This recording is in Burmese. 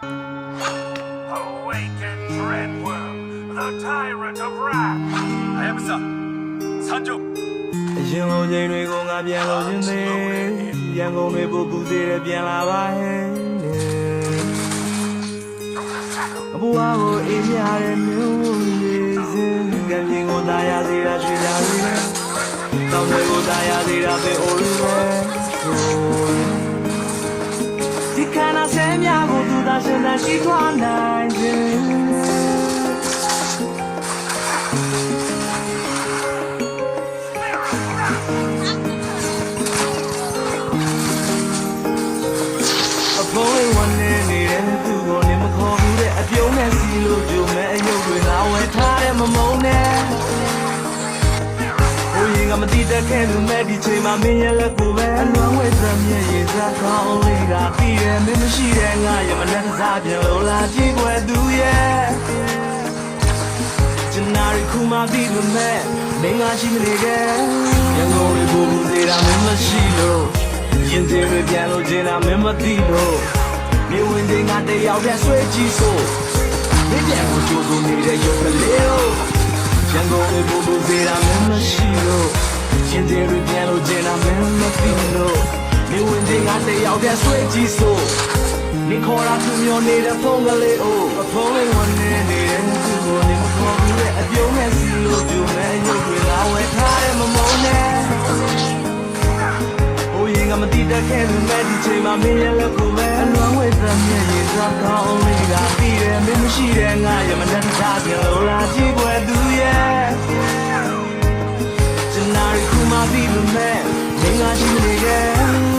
Awaken Dreadworm, the tyrant of rap. I am son. Sanjo. အရင်လိုချိန်တွေကိုငါပြန်လို့ခြင်းသေးရန်ကုန်တွေပို့ပူသေးတယ်ပြန်လာပါဟဲ့အဘူအားကိုအေးမြတဲ့မျိုးရေးစင်ကမြင်ကိုသားရသေးတာရွှေလာသေးတယ်တောင်းတွေကိုသားရသေးတာပဲအိုရီပဲဒီကနာဆဲများကိုသူသာရှင်သာရှိထွားနိုင်ခြင်းဘုံလေးဝန်နေနေတဲ့သူကိုနေမခေါ်ဘူးတဲ့အပြုံးနဲ့စီလို့ကြုံမဲ့အယုတ်တွေငါဝယ်ထားတဲ့မမုန်းနဲ့ဟိုရင်ကမတိတက်ခဲ့လို့မဲ့ဒီချိန်မှာမင်းရဲ့လက်ကိုပဲအလွမ်းဝဲစမ်းမြဲရေးစားကောင်းလေးကပြီးရဲ့မင်းမရှိတဲ့ငါရမနဲ့စားပြန်လို့လာကြည့်ွယ်သူရဲ့ကျနာရီခုမှပြီးလို့မဲ့မင်းကရှိမနေခဲ့ရန်ကုန်လေးကိုဘူးသေးတာမင်းမရှိလို့ရင်သေးရပြန်လို့ကျင်တာမင်းမသိလို့မြေဝင်တွေငါတယောက်တည်းဆွဲကြည့်ဆိုမင်းပြန်ကိုကြိုးစိုးနေတဲ့ရုပ်ကလေးတို့ရန်ကုန်လေးကိုဘူးသေးတာမင်းမရှိလို့ရင်သေးရပြန်လို့ကျင်တာမင်းမသိလို့မြေဝင်တွေငါတယောက်တည်းဆွဲကြည့်ဆိုနေခေါ်တာသူမျိုးနေတဲ့ဖုန်းကလေးအိုးအဖုန်းလေးဝင်နေတဲ့သူကိုနေမခေါ်ဘူးတဲ့အပြုံးနဲ့စီလို့ပြုံးမဲ့ရုပ်တွေငါဝယ်ထားတဲ့မမုန်းနဲ့ငါမတိတက်ခဲ့လို့မဲ့ဒီချိန်မှာမင်းရဲ့လက်ကိုပဲအလွမ်းဝဲစမ်းမြဲရေးစားကောင်းလေးကပြီးတယ်မင်းမရှိတဲ့ငါရမနဲ့ထားပြန်လို့လာကြည့်ွယ်သူရဲ့ကျနာရီခုမှပြီးလို့မဲ့မင်းကရှိနေခဲ့